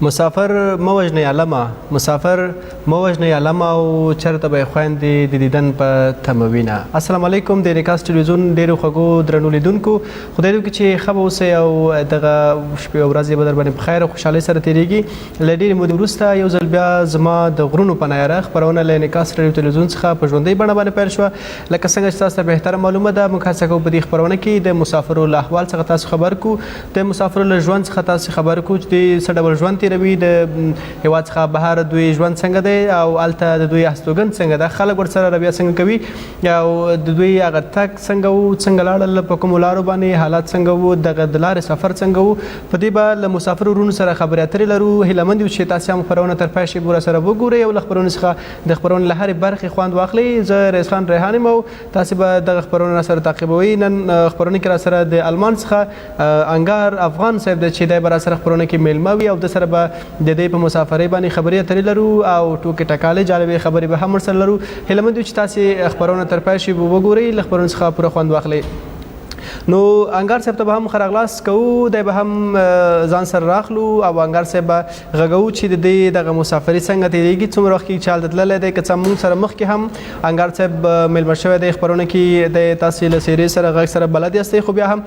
مسافر مه وژنئ علمه مسافر مه وژنئ علمه او چېرته به یې خویندې د دیدن په تمه وینه. السلام علیکم د انعکاس تلویزون ډېرو خوږو درنو لیدونکو، خدای دې وکړي چې ښه به اوسئ او دغه شپې او ورځې به در باندې په خیر او خوشحالۍ سره تېرېږي. له ډېرې مودې وروسته یو ځل بیا زما دغرونو پناه یاره خپرونه له انعکاس راډیو تلویزیون څخه په ژوندۍ بڼه باندې پیل شوه. لکه څنګه چې تاسو ته بهتره معلومه ده، موږ هڅه کوو په دې خپرونه کې د مسافرو له احوال څخه تاسو خبر کړو، د مسافرو له ژوند څخه تاسو خبر کړو چې دوی څه ډول ژوند تېروي، د هېواد څخه بهر دوی ژوند څنګه دی او هلته د دوی هستوګن څنګه ده، خلک ورسره رویه څنګه کوي او د دوی هغه تګ څنګه وو، څنګه لاړل، په کومو لارو باندې حالات څنګه وو، دغه د لارې سفر څنګه وو. په دې به له مسافرو وروڼو سره خبرې اترې لرو. هیله مند یو چې تاسې هم خپرونه تر پای شی سره وګورئ او له خپرونې څخه د خپرونې له هرې برخې خوند واخلئ. زه رئیس خان ریحان یم او تاسې به دغه خپرونه راسره تعقیبوئ. نن خپرونه کې راسره د المان څخه انګار افغان صاحب دی چې دی به راسره خپرونه کې میلمه وي او د سره به د دې په مسافرۍ باندې خبرې اترې لرو او ټوکې ټکالې جالبې خبرې به هم ورسره لرو. هیله مند یو چې تاسې خپرونه تر پای شی وګورئ، له خپرونې څخه پوره خوند واخلئ. نو انګار صاحب ته به هم ښه راغلاست کوو، دی به هم ځان سره راخلو او انګار صاحب به غږوو چې د دې دغه مسافري څنګه تېرېږي، څومره وخت کې چې هلته تللی دی، که څه موږ سره مخکې هم انګار صاحب میلمه شوی دی خپرونه کې، دی تاسې له څېرې سره غږ سره بلد یاستئ، خو بیا هم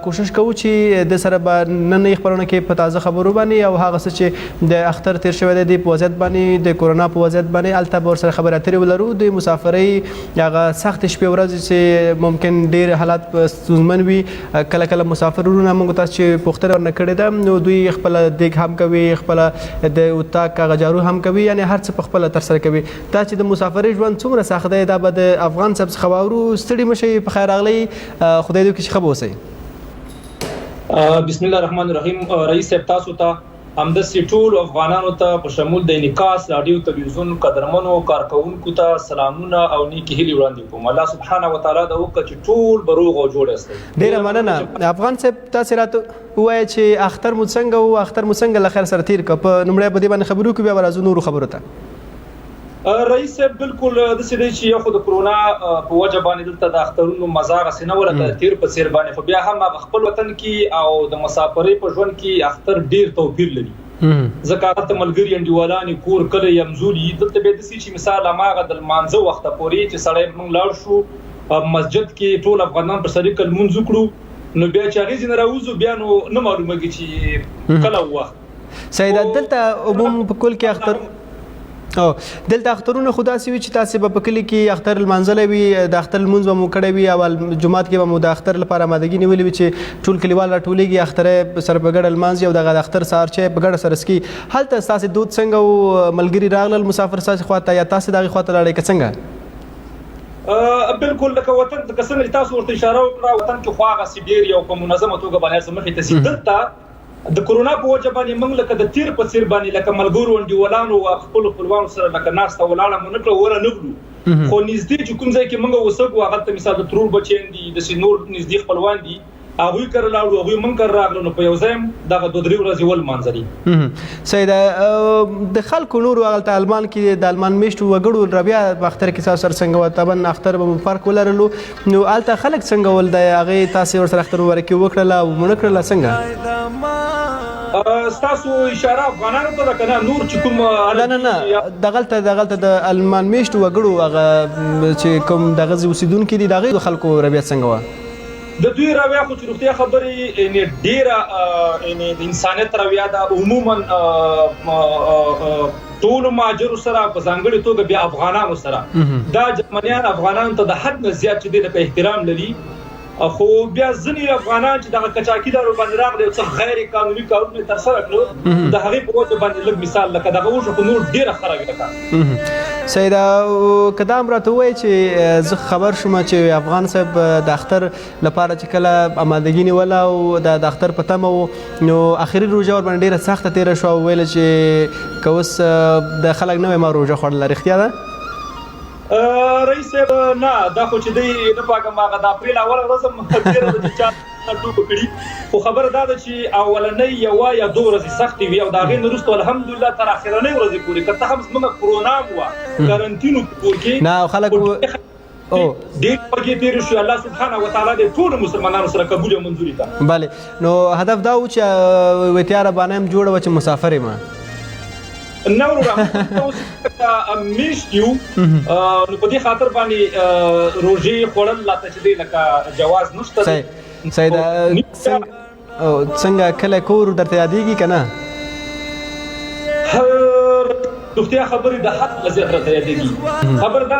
کوشش کوو چې د سره به نن خپرونه کې په تازه خبرو باندې او هغه څه چې د اختر تېر شوی دی په وضعیت باندې، د کورونا په وضعیت باندې، هلته به ورسره خبرې اترې ولرو. د مسافرۍ هغه سختې شپې ورځې چې ممکن ډېر حالات ستونزمن وي، کله کله مسافر وروڼه موږ تاسو چې پوښتنه ورنه کړې ده، نو دوی خپله دیګ هم کوي، خپله د اتاق هغه جارو هم کوي، یعنې هر څه په خپله ترسره کوي. دا چې د مسافرۍ ژوند څومره سخت دی دا به د افغان صاحب څخه واورو. ستړي مه شئ، په خیر راغلی، خدای دې وکړي چې ښه به اوسئ. بسم الله الرحمن الرحیم. رئیس صاحب تاسو ته همداسې ټولو افغانانو ته په شمول د انعکاس راډیو تلویزیون قدرمنو کارکوونکو ته سلامونه او نیکې هیلې وړاندې کوم. الله سبحانه وتعالی دا وکړه چې ټول به روغ او جوړ یاستئ. ډېره مننه. افغان صاحب تاسې راته ووایه چې اختر مو څنګه و، اختر مو څنګه له خیر سره تېر کړه. په لومړی په دې باندې خبرې وکړو، بیا به راځو نورو خبرو ته. رئیس صاحب بالکل داسې دی چې یو خو د کرونا په وجه باندې دلته د اخترونو مزه هغسې نه وه لکه تېر په څېر باندې، خو بیا هم هغه خپل وطن کې او د مسافرۍ په ژوند کې اختر ډېر توپیر لري. ځکه هلته ملګري انډیوالان کور کلی یمزولي، دلته بیا داسې چې مثال هماغه د لمانځه وخته پورې چې سړی موږ لاړ شو مسجد کې ټول افغانان پر سړي که لمونځ وکړو، نو بیا چې هغې ځینې راوځو بیا نو نه معلومېږي چې کله وخت. سیده دلته عموم په کل کې اختر دلته اخترونه خو داسې وي چې تاسې به په کلي کې اختر لمانځلی وي، د اختر لمونځ به مو کړی وي او جومات کې به مو د اختر لپاره امادګي نیولې وي چې ټول کلیوال راټولېږي، اختر سره په ګډه لمانځي او دغه د اختر سهار چای په ګډه سره څکي. هلته ستاسې دود څنګه و؟ ملګري راغلل مسافر ستاسې خوا ته یا تاسې د هغې خوا ته لاړئ که څنګه؟ بالکل لکه وطن لکه څنګه چې تاسو ورته اشاره وکړه، وطن کې خو هغسې ډېر یو په منظمه توګه باندې هر څه مخې ته ځي. دلته د کرونا په وجه باندې موږ لکه د تیر په څیر باندې لکه ملګرو انډیوالانو او خپلو خپلوانو سره لکه ناسته ولاړه مو نه کړه ونه نه کړو، خو نږدې چې کوم ځای کې موږ اوسېږو هغلته مثال د ترور بچیان دي، داسې نور نږدې خپلوان دي، هغوی کره لاړو، هغوی موږ کره راغلو، نو په یو ځای دغه 2-3 ورځې ولمانځلي. سیده د خلکو نورو هغلته المان کې د المان میشتو وګړو رویه په اختر کې ستاسو سره څنګه وه؟ طبعا اختر به مو فرق ولرلو، نو هلته خلک څنګه ول؟ د هغې تاسې ورسره اختر مبارکي وکړله او ونه کړله څنګه؟ ستاسو اشاره افغانانو ته ده که نه نور چې کوم؟ نه دغلته د المان میشتو وګړو هغه چې کوم دغه اوسېدونکي دي د هغې د خلکو رویه څنګه وه؟ د دوی رویه خو چې رښتیا خبرې ډېره د انسانیت رویه ده. عموما ټولو مهاجرو سره په ځانګړې توګه بیا افغانانو سره دا جرمنیان افغانانو ته د حد نه زیات چې دی لکه احترام لري، خو بیا ځینې افغانان چې دغه کچاکیدارو باندې راغلي او څه غیر قانوني کارونه یې ترسره کړو، د هغې په وجه باندې لږ مثال لکه دغه وشو، خو نور ډېره ښه رویه ده. سیده که دا هم راته ووایې چې زه خبر شوم چې افغان صاحب د اختر لپاره چې کله امادګي نیوله او د اختر په تمه و، نو اخري روژه ورباندې ډېره سخته تېره شوه او ویله چې که اوس د خلک نه وی ما روژه خوړله، رښتیا ده؟ رئیس صاحب نه، دا خو چې دی نه پاکم هغه د اپریل اوله ورځ هم ډېره ده چې چا ټوکه کړي، خو خبره دا ده چې اولنۍ یوه یا 2 ورځې سختې وي او د هغې نه وروسته الحمدلله تر اخرنۍ ورځې پورې که ته هم زموږ کرونا هم وه کارنتین و په کور کې، نه خلک ډېر پکې تېر شو. الله سبحانه وتعالی دې ټول مسلمانانو سره قبول او منظوري کړه. بله نو هدف دا و چې وتیاره باندې هم جوړه وه چې مسافر یم نه وروره اوس میشت یو نو په دې خاطر باندې روژې خوړل لا ته چې دی لکه جواز نشته دی. څنګه کله کور درته یادېږي که نه؟ رښتیا خبرې د حق نه زیات راته یادېږي. خبر دا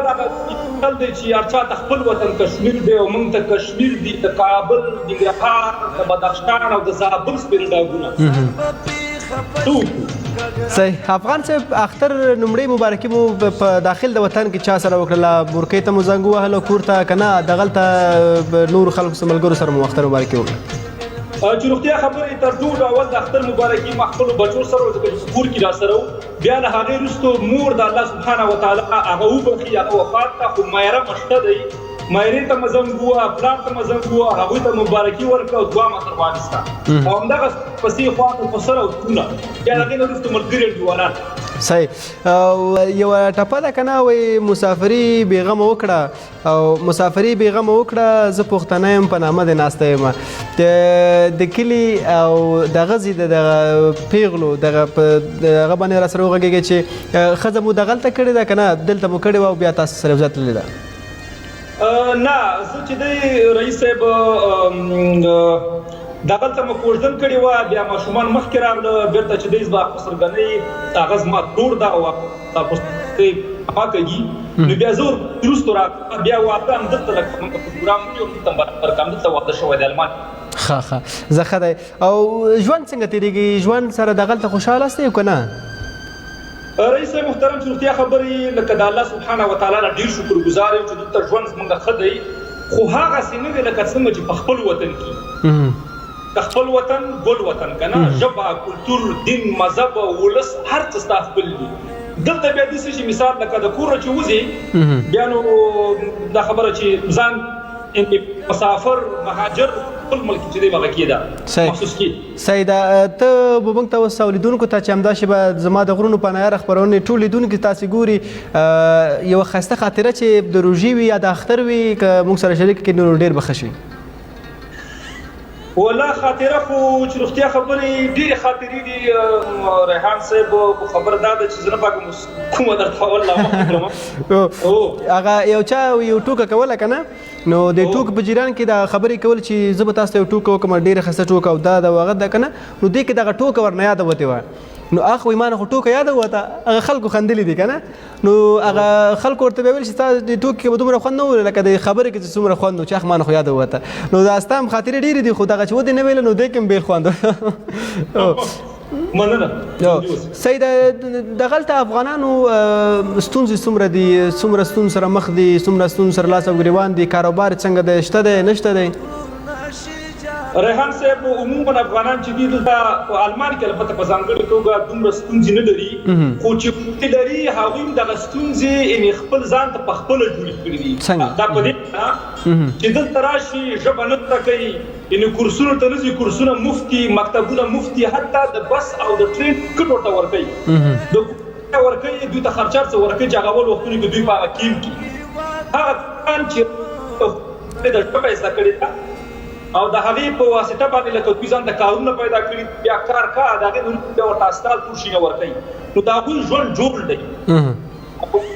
دی چې هر چا ته خپل وطن کشمیر دی او موږ ته کشمیر دی د کابل د ننګرهار د بدخشان او د زابل سپین ډاګونه. صحیح. افغان صاحب اختر لومړی مبارکي مو په داخل د وطن کې چا سره وکړله؟ بورکۍ ته مو زنګ ووهلو کور ته که نه دغلته نورو خلکو سره ملګرو سره مو اختر مبارکي وکړه؟ چې رښتیا خبرې تر ټولو اول د اختر مبارکي ما خپلو بچو سره ځکه چې کور کې راسره وو. بیا له هغې وروستو مور د الله سبحانه وتعالی هغه وبخي هغه وفات ته خو مایره مشته دی مایرې ته مې زنګ ووهه پلار ته مې زنګ ووهه هغوی ته مبارکي ورکړه او دعا مې تر واخیسته او همدغه پسې خواته په سر او تونه بیا د هغې نه وروسته ملګري انډیوالان. صحیح. یوه ټپه ده که نه وایي مسافري بېغمه وکړه او مسافري بېغمه وکړه زه پښتنه یم په نامه دې ناسته یم. د کلي او دغه ځي د دغه پیغلو دغه هغه باندې را سره وغږېږئ چې ښځه مو دغلته کړې ده که نه دلته مو کړې وه او بیا تاسو سره یو ځای تللې ده؟ نه زه چې دی رئیس صاحب دغلته مو کوژدن کړې وه بیا ماشومان مخکې راغله بېرته چې دی زما خسرګنۍ هغه زما ترور ده او پوستې ما کوي نو بیا زه وروستو راغلم بیا واده همدلته لکه موږ پروګرام کړي همدلته برابر همدلته واده شوی دی المان. ښه زه ښه دی. او ژوند څنګه تېرېږي؟ ژوند سره دغلته خوشحاله یاست که نه؟ رئیس صاحب محترم چې رښتیا خبرې لکه د الله سبحانه وتعالی نه ډېر شکرګزار یم چې دلته ژوند زموږ ښه دی خو هغسې نه دی لکه څنګه چې په خپل وطن کې د خپل وطن ګل وطن که نه ژبه کلتور دین مذهب ولس هر څه ستا خپل دي. دلته بیا داسې شي مثال لکه د کوره چې وځې بیا نو دا خبره چې ځان مسافر مهاجر خپل ملک چې دی هغه کېده محسوس کېږي. صحیح ده. ته به موږ ته اوس لیدونکو ته چې همداسې به زما د غرونو پناه یاره خپرونې ټول لیدونکي تاسې ګوري یوه ښایسته خاطره چې د روژې وي یا د اختر وي که موږ سره شریک کړي نو ډېر به ښه شي. والله خاطره خو چې رښتیا خبرې ډېرې خاطرې دي ریحان صاحب خو خبر دا ده چې زه نه پاکم کومه درته اول لا مخکې کړم. هغه یو چا یو ټوکه کوله که نه نو د ټوک په جریان کې دا خبرې کول چې زه به تاسو ته یو ټوکه وکړم ډېره ښایسته ټوکه او دا د هغه ده که نه نو دې کې دغه ټوکه ورنه یاده وتې وه نو اخ وایي ما نه خو ټوکه یاده وته هغه خلکو خندلي دي که نه نو هغه خلکو ورته بیا ویل چې ستا د ټوکې کې به دومره خوند نه و لکه د خبرې کې چې څومره خوند و چې اخ ما نه خو یاده وته نو دا ستا هم خاطرې ډېرې دي خو دغه چې ودې نه ویله نو دې کې هم بېل خوند مننه. صحیح ده. دغلته افغانانو ستونزې څومره دي څومره ستونزو سره مخ دي څومره ستونزو سره لاس او ګریوان دي کاروبار څنګه دی شته دی نشته دی؟ ریحان صاحب عموما افغانان چې دي دلته په المان کې البته په ځانګړې توګه دومره ستونزې نه لري خو چې لري هغوی هم دغه ستونزې خپل ځان ته په خپله جوړې کړي دي. دا په دې چې دلته راشي ژبه نه زده کوي یعنې کورسونو ته نه ځي کورسونه مفتي مکتبونه مفتي حتی د بس او د ټرین ټکټ ورته ورکوي د ورکوي دوی ته خرچه څه ورکوي چې هغه اول وختونو کې دوی په هغه کیم کړي هغه کسان چې د ژبه یې زده کړې ده او د هغې په واسطه باندې لکه دوی ځان ته کارونه پیدا کړي بیا کار کا د هغې نه بیا ورته استاد ټول شي نه ورکوي نو د هغوی ژوند جوړ دی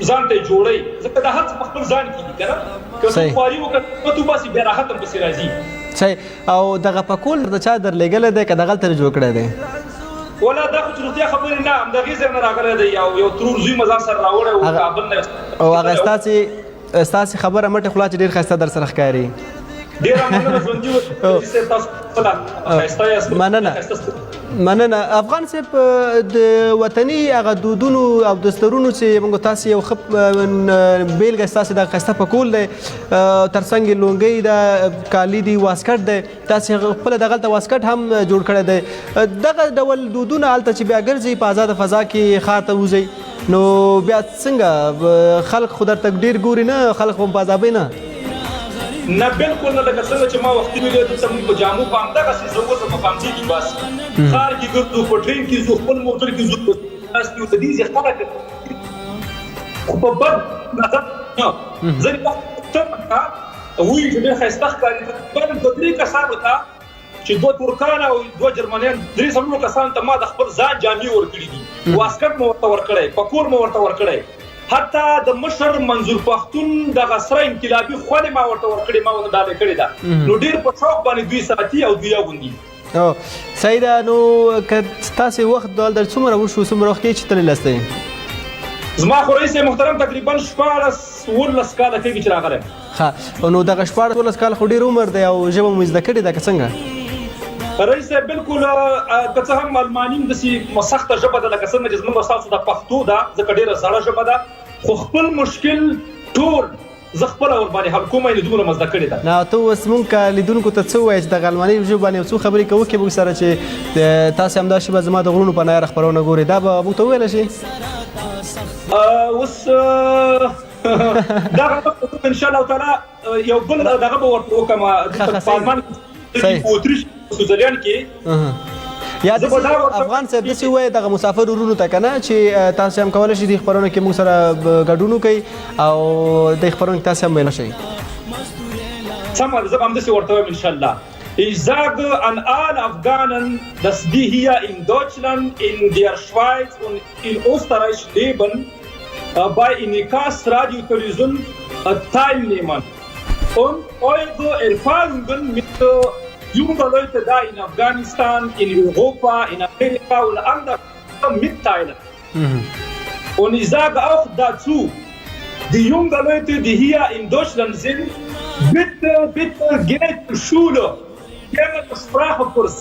ځان ته یې جوړوي ځکه دا هر څه په خپل ځان کې دي که نه که څوک خواري وکړه تو باسي بیا راحت هم پسې راځي. صحیح. او دغه پکول د چا درلېږلی دی که دغلته جوړ کړی دی؟ ولا دا خو چې رښتیا خبرې نه همدغې ځای نه راغلی دی یو ترور زوی مې ځان سره راوړی و کابل نه او هغه ستاسې خبره مټې خوله چې ډېر ښایسته در سره ښکاري. ډېره مننه ژوندي اوسئ تاسو مننه. افغان صاحب د وطني هغه دودونو او دستورونو چې موږ تاسې یو ښه بېلګه ستاسې دغه ښایسته پکول دی تر څنګ یې لونګۍ ده کالي دي واسکټ دی تاسې خپله دغلته واسکټ هم جوړ کړی دی دغه ډول دودونه هلته چې بیا ګرځئ په آزاده فضا کې ښار ته وځئ نو بیا څنګه خلک خو درته ډېر ګوري نه خلک خو په عذابوي نه؟ نه بالکل نه لکه څنګه چې ما وختي ویلې دلته موږ په جامو په همدغسې زه اوسم په همدې کې باسي ښار کې ګرځو په ټرین کې ځو خپل موټر کې ځو ناست یو د دې خلک خو په بد نظر ځینې وخت پوښتنه وایي چې ډېر ښایسته ښکاري تقریبا 2-3 کسانو ته چې 2 ترکان او 2 جرمنیان 3 څلورو کسانو ته ما د خپل ځان جامې ورکړي دي واسکټ مو ورته ورکړی پکور مو ورته ورکړی حتی د مشر منظور پښتون دغه سره انقلابي خولې ما ورته ورکړې ما ورته ډالۍ کړې ده نو ډېر په شوق باندې دوی ساتي او دوی اغوندي صحیح ده نو که ستاسې وخت دلته څومره وشو څومره وخت کې چې تللی لاستئ زما خو رئیس محترم تقریبا 14-15 کاله کېږي چې راغلی ښه نو دغه 14-15 کاله خو ډېر عمر دی او ژبه مو زده کړې ده که څنګه رئیس بالکل که څه هم الماني داسې سخته ژبه ده لکه څنګه چې زموږ ستاسو د پښتو ده ځکه ډېره زړه ژبه ده خو خپل مشکل ټول زه خپله ورباندې حل کوم یې دومره مو زده کړې ده نو ته اوس مونږ که لیدونکو ته څه ووایې چې دغه الماني ژبې باندې یو څو خبرې کوو کې موږ سره چې تاسې همدا شیبه زما د غرونو پناه یاره خپرونه ګورئ دا به موږ ته وویلی شي اوس دغه وخت انشاءالله تعالی یو بل دغه به ورته وکړم په آلمان اتریش سویټزرلینډ کې یا افغان صاحب داسې ووایي دغه مسافر ورونو ته که نه چې تاسې هم کولی شئ دې خپرونه کې موږ سره ګډون وکړئ او دې خپرونه کې تاسې هم ویلی شئ سمه ده زه به همداسې ورته وایم انشاءالله Ich sage an alle Afghanen, dass die hier in Deutschland, in der Schweiz und in Österreich leben, bei Enعکاس Radio Tلویزون teilnehmen und eure Erfahrungen mit jungen Leuten da in Afghanistan, in Europa, in Amerika und anderen mitteilen. Und ich sage auch dazu, die jungen Leute, die hier in Deutschland sind, bitte geht zur Schule. Gerne Sprachkurs,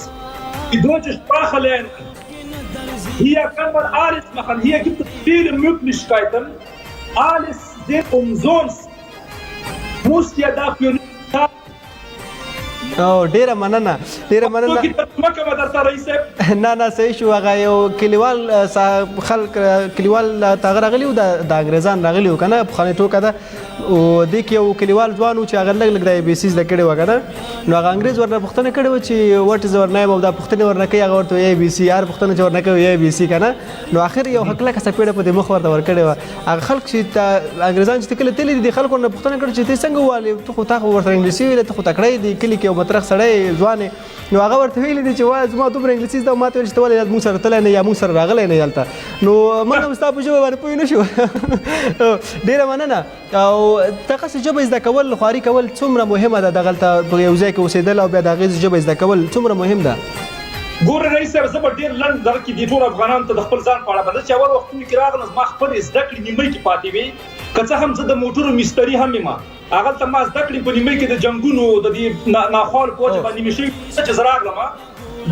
die deutsche Sprache lernen. Hier kann man alles machen. Hier gibt es viele Möglichkeiten. Alles sind umsonst. Muss ja dafür nicht zahlen. ډیره مننه ډیره مننه نه صحیح شو هغه یو کلیوال خلک کلیوال ته هغه راغلي وو د انګریزان راغلي وو که نه پخوانۍ ټوکه ده او دې کې یو کلیوال ځوان و چې هغه لږ لږ د اے بي سي زده کړې وه که نه نو هغه انګریز ورنه پوښتنه کړې وه چې وټ از ور نیم او دا پوښتنې ورنه کوي هغه ورته اے بي سي هر پوښتنه چې ورنه کوي اے بي سي که نه نو اخر یو هکلکه څپېړه په دې مخ ورته ورکړې وه هغه خلک چې انګریزان چې کله تللي دي خلکو ورنه پوښتنه کړې چې ته څنګه ووالې ته خو ورته انګلیسي ویلې ته خو تکړه یې د کلي کې یو مطرح سړی ځوان نو هغه ورته ویلي دي چې وایه زما دومره انګلیسي زده ما ته ویل چې ته ولې موږ سره تللی نه یا موږ سره راغلی نه هلته نو موږ هم ستا په ژبه باندې پوه نه شو ډېره مننه او دغسې ژبه زده کول خواري کول څومره مهمه ده دغلته په یو ځای کې اوسېدل او بیا د هغې ژبه زده کول څومره مهم ده ګوره رئیس صاحب زه به ډېر لنډ دغه کې دې ټولو افغانانو ته د خپل ځان په اړه به زه چې اول وختونو کې راغلم زما خپلې زده کړې نیمۍ کې پاتې وې که څه هم زه د موټرو مستري هم یم هغلته ما زده کړې په نیمۍ کې د جنګونو د دې ناخوالو په وجه باندې نیمې شوي چې زه راغلم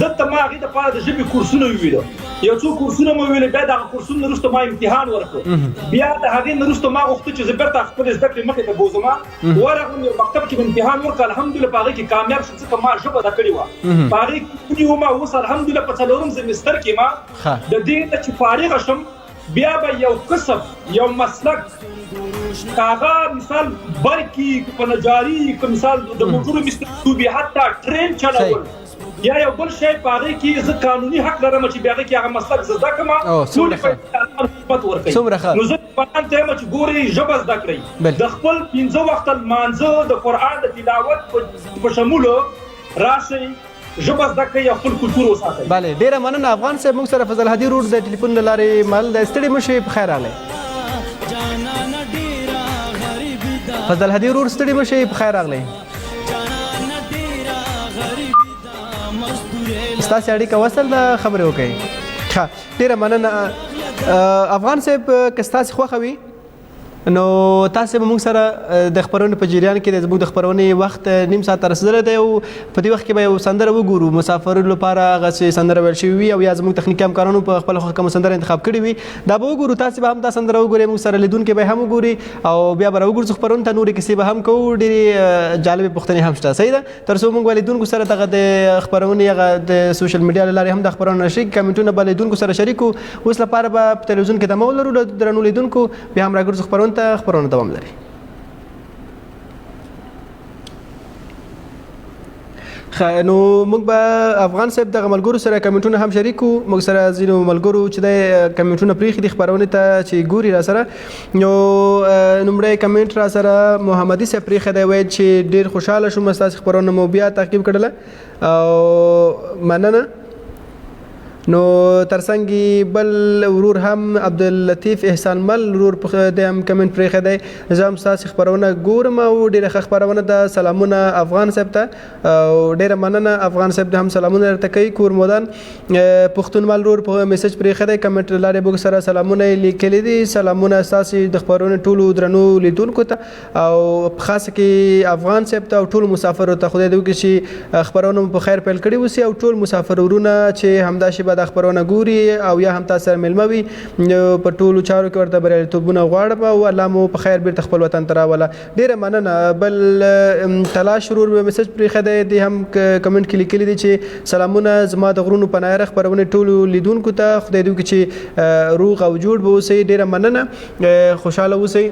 دلته ما هغې دپاره د ژبې کورسونه وویله یو څو کورسونه مو وویلې بیا د هغه کورسونو نه وروسته ما امتحان ورکړو بیا د هغې نه وروسته ما غوښته چې زه بېرته خپلې زده کړې مخې ته بوځم ورغلم یو مکتب کې مې امتحان وکړ الحمدلله په هغې کې کامیاب شوم ځکه ما ژبه زده کړې وه په هغې کې ونیوم اوس الحمدلله په 4م زمستر کې ما د دې نه چې فارغه شم بیا به یو کسب یو مسلک هغه مثال برکي که نجاري که مثال د موټرو مستري حتی ټرین چلول یا یو بل شی په هغې کې زه قانوني حق لرم چې بیا هغې کې هغه مسلک زه زده کړم ټولې خدمت ورکوي نو زه افغانانو ته یم چې ګورئ ژبه زده کړئ د خپل 5 وخته لمانځه د قرآن د تلاوت په شمولو راشئ ژبه زده کړئ او خپل کلتور وساتئ بله ډېره مننه افغان صاحب موږ سره فضل هدي روډ د ټلیفون له لارې مل د ستړي مه شئ په خیر راغلی فضل هدي روډ ستړي مه شئ په خیر راغلی ستاسې اړیکه وصل ده خبرې وکړئ ښه ډېره مننه افغان صاحب که ستاسې خوښه وي نو تاسې به موږ سره د خپرونې په جریان کې زموږ د خپرونې وخت نیم ساعت ته رسېدلی دی او په دې وخت کې به یو سندره وګورو مسافرو لپاره هغسې سندره ویل شوي وي او یا زموږ تخنیکي همکارانو په خپله خوښه کومه سندره انتخاب کړې وي دا به وګورو تاسې به هم دا سندره وګورئ موږ سره لیدونکي به هم وګوري او بیا به راوګرځو خپرونې ته نورې کیسې به هم کوو ډېرې جالبې پوښتنې هم شته صحیح ده تر څو موږ به لیدونکو سره دغه د خپرونې هغه د سوشل میډیا له لارې هم د خپرونه شریک کمنټونه به لیدونکو سره شریک کړو اوس لپاره به په تلویزیون کې دمه ولرو درنو لیدونکو بیا هم راګرځو خپرونه ته خپرونه دوام لري نو موږ به افغان صاحب دغه ملګرو سره کمنټونه هم شریک کړو. موږ سره ځینو ملګرو چې د کمنټونه پرېښي دي خپرونې ته چې ګوري را سره. نو لومړی کمنټ را سره محمدي صاحب پرېښی دی، وایي چې ډېر خوشحاله شوم ستاسې خپرونه مو بیا تعقیب کړله او مننه. نو ترڅنګ بل ورور هم عبداللطیف احسان مل ورور د هم کمنټ پرېښی دی، زه هم ستاسې خپرونه ګورم او ډېره ښه خپرونه ده. سلامونه افغان صاحب ته او ډېره مننه. افغان صاحب هم سلامونه درته کوي. کور مودان پښتون مل ورور په میسج پرېښی دی، کمنټ له لارې موږ سره سلامونه یې لیکلي دي. سلامونه ستاسې د خپرونې ټولو درنو لیدونکو ته او په خاصه کې افغان صاحب ته او ټولو مسافرو ته. خدای دې وکړي چې خپرونه مو په خیر پیل کړې وسي او ټول مسافر ورونه چې همداسې به دا خپرونه ګوري او یا هم تاسو سره ملمه وي په ټولو چارو کې ورته بریالیتوبونه غواړم او الله مو په خیر بیرته خپل وطن ته راوله. ډېره مننه. بل تلاش ورور به میسج پرېښی دی، دی هم کمنټ کې لیکلي دي چې سلامونه زما د غرونو پناه یاره خپرونې ټولو لیدونکو ته. خدای دې وکړي چې روغ او جوړ به اوسئ. ډېره مننه، خوشحاله اوسئ.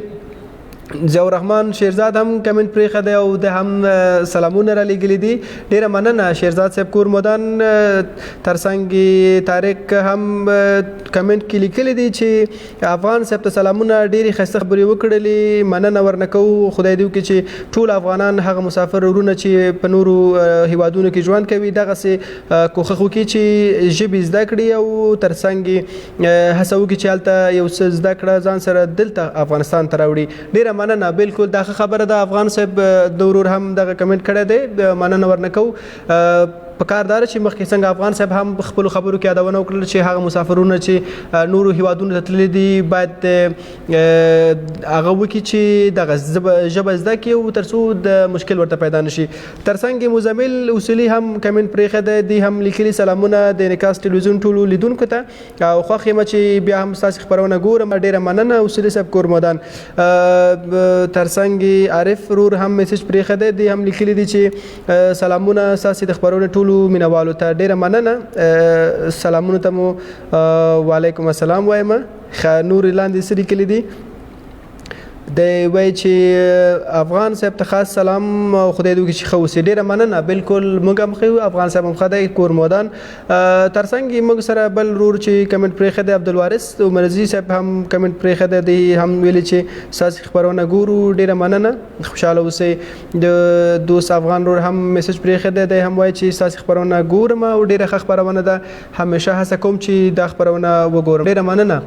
ضیاء الرحمن شیرزاد هم کمنټ پرېښی دی او د هم سلامونه را لیږلي دي. ډېره مننه شیرزاد صاحب. کور مودان ترڅنګ طارق هم کمنټ کې لیکلي دي چې افغان صاحب ته سلامونه، ډېرې ښایسته خبرې وکړلې، مننه ورنه کوو. خدای دې وکړي چې ټول افغانان هغه مسافر ورونه چې په نورو هیوادونو کې ژوند کوي دغسې کوښښ وکړي چې ژبې زده کړي او ترڅنګ هڅه وکړي چې هلته یو څه زده کړه ځان سره دلته افغانستان ته راوړي. ډېره مننه. بالکل دا خبره ده. افغان صاحب د ورور هم دغه کمنټ کړی دی، مننه ورنه کوو. په کار دار چې مخکې څنګه افغان صاحب هم په خپلو خبرو کې یادونه وکړل چې هغه مسافرونه چې نورو هیوادونو ته تللي دي باید هغه وکړي چې دغه ژبه زده کړي او تر څو د مشکل ورته پیدا نه شي. ترڅنګ مزمل اصولي هم کمنټ پرېښی دی، دی هم لیکلي سلامونه د انعکاس تلویزون ټولو لیدونکو ته او خوښ یم چې بیا هم ستاسې خپرونه ګورم. ډېره مننه اصولي صاحب کور مودان. ترڅنګ عارف رور هم میسج پرېښی دی، دی هم لیکلي دي چې سلامونه ستاسې د خپرونې ټولو مینوالو ته. ډېره مننه. سلامونو ته مو وعلیکم السلام وایم. نور لاندې څه لیکلي دي؟ دی وایي چې افغان صاحب ته خاص سلام او خدای دې وکړي چې ښه اوسي. ډېره مننه. بالکل موږ هم ښه یو، افغان صاحب هم ښه دی. کور مودان ترڅنګ موږ سره بل ورور چې کمنټ پرېښی دی عبدالوارث عمرزي صاحب هم کمنټ پرېښی دی، دی هم ویلي چې ستاسې خپرونه ګورو. ډېره مننه، خوشحاله اوسئ. د دوست افغان ورور هم میسج پرېښی دی، دی هم وایي چې ستاسې خپرونه ګورم او ډېره ښه خپرونه ده. همیشه هڅه کوم چې دا خپرونه وګورم. ډېره مننه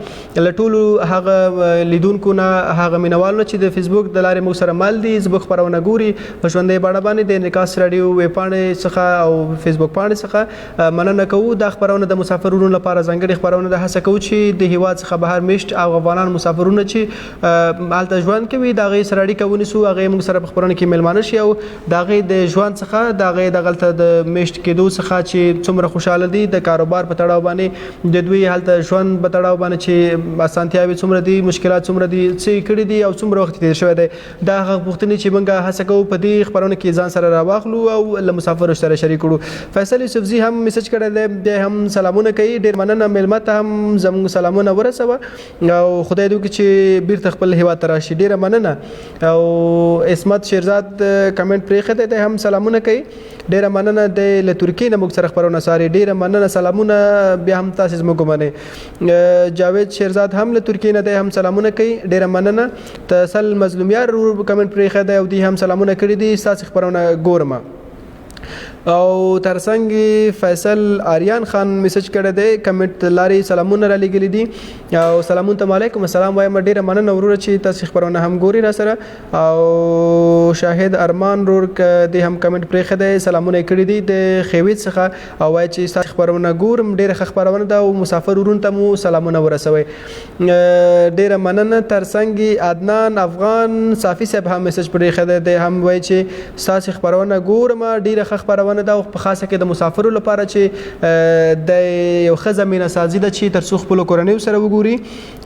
له ټولو هغه لیدونکو نه، هغه مینوالو چې د فیسبوک د لارې موږ سره مل دي، زموږ خپرونه ګوري په ژوندۍ بڼه باندې د انعکاس راډیو ویب پاڼې څخه او فیسبوک پاڼې څخه. مننه کوو. دا خپرونه د مسافرونو لپاره ځانګړې خپرونه ده. هڅه کوو چې د هیواد څخه بهر میشت او افغانان مسافرونه چې هلته ژوند کوي د هغې سره اړیکه ونیسو، هغې موږ سره په خپرونه کې میلمانه شي او د هغې د ژوند څخه د هغې دغلته د میشت کېدو څخه چې څومره خوشحاله دي، د کاروبار په تړاو باندې د دوی هلته ژوند په تړاو باندې چې اسانتیاوې څومره دي، مشکلات څومره دي، څه یې کړي دي او څومره وخت تېر شوی دی. دا هغه پوښتنې چې موږ هڅه کوو په دې خپرونه کې ځان سره راواخلو او له مسافرو سره شریک کړو. فیصل یوسفزي هم میسج کړی دی، دی هم سلامونه کوي. ډېر مننه. میلمه ته هم زموږ سلامونه ورسوه او خدای دې وکړي چې بیرته خپل هیواد ته راشي. ډېره مننه. او عصمت شیرزاد کمنټ پرېښی دی، دی هم سلامونه کوي. ډېره مننه. د له ترکیې نه موږ سره خپرونه څاري. ډېره مننه. سلامونه بیا هم تاسې زموږ ومنئ. جاوید شیرزاد هم له ترکیې نه دی، هم سلامونه کوي. ډېره مننه. تسل مظلومیار کمنټ پرېښی دی او دی هم سلامونه کړي دي. ستاسې خپرونه ګورم. او ترڅنګ فیصل آریان خان میسج کړی دی، کمنټ لارې سلامونه را لېږلي دي او سلامون ته وعلیکم السلام وایم. ډېره مننه وروره چې تاسې خپرونه هم ګوري را سره. او شاهد ارمان ورور دی هم کمنټ پرېښی دی، سلامونه یې کړي دي د خیویت څخه او وایي چې ستاسې خپرونه ګورم. ډېره ښه خپرونه ده او مسافر ورونو ته مو سلامونه ورسوئ. ډېره مننه. ترڅنګ عدنان افغان صافي صاحب هم میسج پرېښی دی، دی هم وایي چې ستاسې خپرونه ګورم. ډېره ښه خپرونه ده او په خاصه کې د مسافرو لپاره چې د یو ښه زمینه سازي ده چې تر څو خپلو کورنیو سره وګوري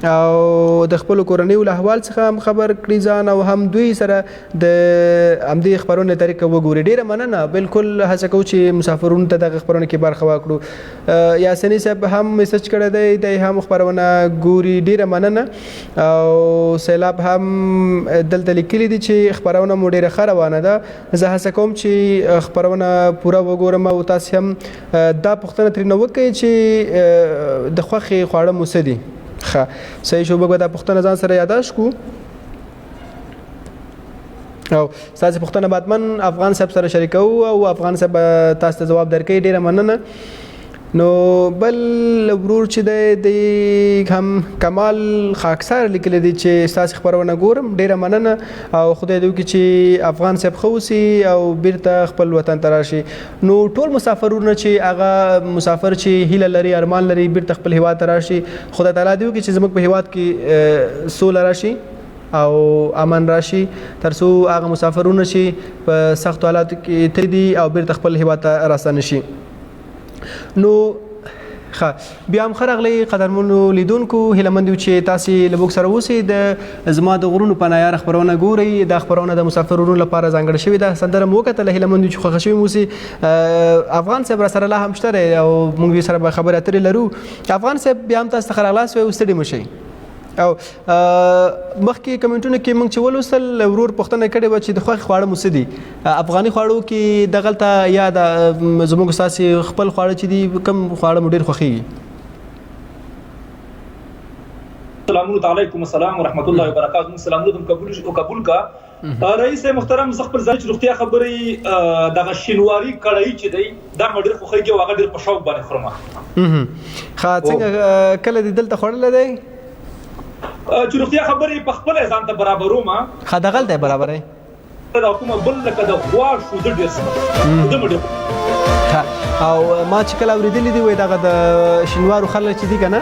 او د خپلو کورنیو له احوال څخه هم خبر کړي ځان او هم دوی سره د همدې خپرونې طریقه وګوري. ډېره مننه. بالکل هڅه کوو چې مسافرونو ته دغه خپرونه کې برخه واکړو. یاسیني صاحب هم میسج کړی دی، دی هم خپرونه ګوري. ډېره مننه. او سیلاب هم دلته لیکلي دي چې خپرونه مو ډېره ښه روانه ده. زه هڅه کوم چې خپرونه پوره وګورم او تاسې هم دا پوښتنه ترېنه وکړئ چې د خوښې خواړه مو څه دي. ښه صحیح شو، موږ به دا پوښتنه ځان سره یاداشت کړو او ستاسې پوښتنه به حتما افغان صاحب سره شریکوو او افغان صاحب تاسو ته ځواب درکوي. ډېره مننه. نو بل ورور چې دی هم کمال خاکسار لیکلی دی چې ستاسې خپرونه ګورم. ډېره مننه او خدای دې وکړي چې افغان صاحب ښه اوسي او بیرته خپل وطن ته راشي. نو ټول مسافرونه چې هغه مسافر چې هیله لري ارمان لري بیرته خپل هیواد ته راشي، خدای تعالی دې وکړي چې زموږ په هیواد کې سوله راشي او امن راشي، تر څو هغه مسافرونه چې په سختو حالاتو کې تللي دي او بیرته خپل هیواد ته راستانه شي. نو بیا هم ښه راغلی قدرمنو لیدونکو. هیله مند یو چې تاسې له موږ سره اوسئ. د زما د غرونو پناه یاره خپرونه ګورئ. دا خپرونه د مسافرونو لپاره ځانګړې شوې ده. سندره مو وکتله. هیله مند یو چې خوښه شوي مو اوسئ. افغان صاحب را سره لا هم شته دی او موږ سره به خبرې اترې لرو. افغان صاحب بیا هم تاسو ته ښه راغلاست وی او ستړي مه شئ. او مخکې کمنټونو کې موږ چې ولوستل ورور پوښتنه کړې وه چې د خوښې خواړه مو څه دي. افغاني خواړو کې دغلته یا د زموږ ستاسې خپل خواړه چې دي کوم خواړه مو ډېر خوښېږي؟ سلامونه علیکم السلام ورحمت الله وبرکاتہ. سلامونه قبول کا رئیس محترم. زه خپل ځای چې روغتیا خبرې دغه شینواري کړی چې دی دا مې ډېر خوښېږي او هغه ډېر په شوق باندې خورم. ښه څنګه کله دې دلته خوړلی دی؟ چې روغتیا خبرې په خپل ځان ته برابروم. ښه دغلته برابرې دا کومه بل لکه د غوا شوده ډېر څه او ما چې کله اورېدلي دي وایي دغه د شینوارو خلک چې دي که نه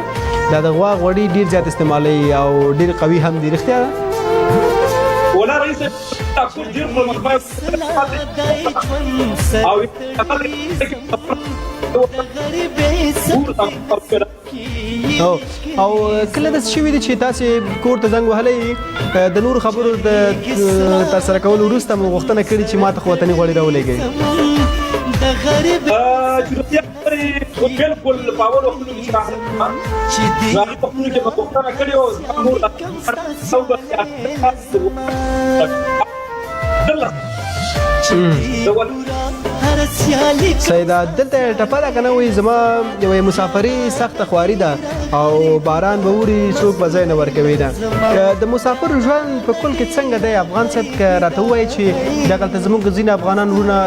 دا د غوا غوړي ډېر زیات استعمالوي او ډېر قوي هم دي. رښتیا ده؟ ولا رئیس ډېر او کله داسې شوي دي چې تاسې کور ته زنګ وهلی د نورو خبرو د ترسره کولو وروسته مو غوښتنه کړې چې ما ته خو وطني غوړي راولېږئ؟ بالکل په اولو وختونو کې چې هغه وختونو کې به غوښتنه کړې وه سیده دلته ټپه ده که نه وایي زما یوه مسافري سخته خواري ده او باران به ووري څوک به ځای نه ورکوي ده. د مسافر ژوند په کل کې څنګه دی افغان صاحب؟ که راته ووایي چې دغلته زموږ ځینې افغانان وروڼه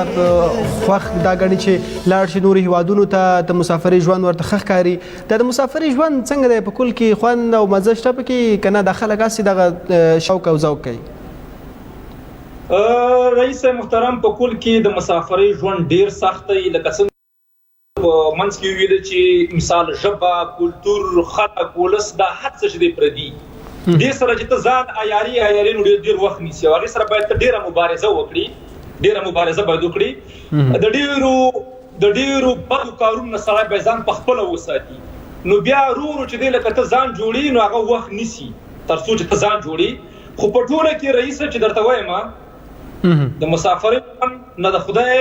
خوښ دا ګڼي چې لاړ شي نورو هیوادونو ته د مسافري ژوند ورته ښه ښکاري. دا د مسافري ژوند څنګه دی په کل کې؟ خوند او مزه شته پکې که نه دا خلک هسې دغه شوق او ذوق کوي؟ رئیس محترم په کل کې د مسافرۍ ژوند ډیر سخت دی. لکه څنګه په منځ کې ویل چې مثال ژبه، کلتور، خلک، ولس دا هر څه چې دی پردي دې سره چې ته ځان عیاري نو ډیر وخت نیسي او هغې سره باید ته ډیره مبارزه وکړي. د ډیرو بدو کارونو نه سړی باید ځان په خپله وساتي. نو بیا ورو چې دی لکه ته ځان جوړي نو هغه وخت نیسي تر څو چې ته ځان جوړي. خو په ټوله کې رئیس چې درته وایم د مسافرۍ نه د خدای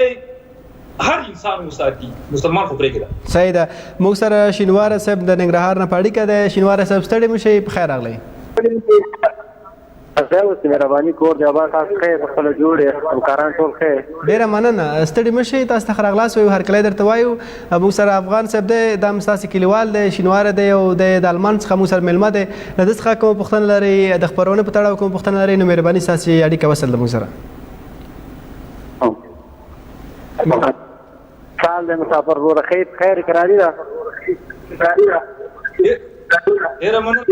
هر انسان وساتي، مسلمان خو پرېږده. صحیح ده. موږ سره شینواره صاحب د ننګرهار نه په اړیکه دی. شینواره صاحب ستړي مه شئ، په خیر راغلی. مهرباني کور دی آباد، تاسو ښه یې، خپله جوړ یې، همکاران ټول ښه یې. ډېره مننه. ستړي مه شئ، تاسو ته ښه راغلاست وایو، هرکلی درته وایو. موږ سره افغان صاحب دی، دا هم ستاسې کلیوال دی، شینواره دی او دی د المان څخه موږ سره میلمه دی. له ده څخه کومه پوښتنه لرئ د خپرونې په تړاو کومه پوښتنه لرئ نو مهرباني ستاسې اړیکه وصل ده موږ سره. سال د مسافر وروره خیر کراري ده. ډېره مننه.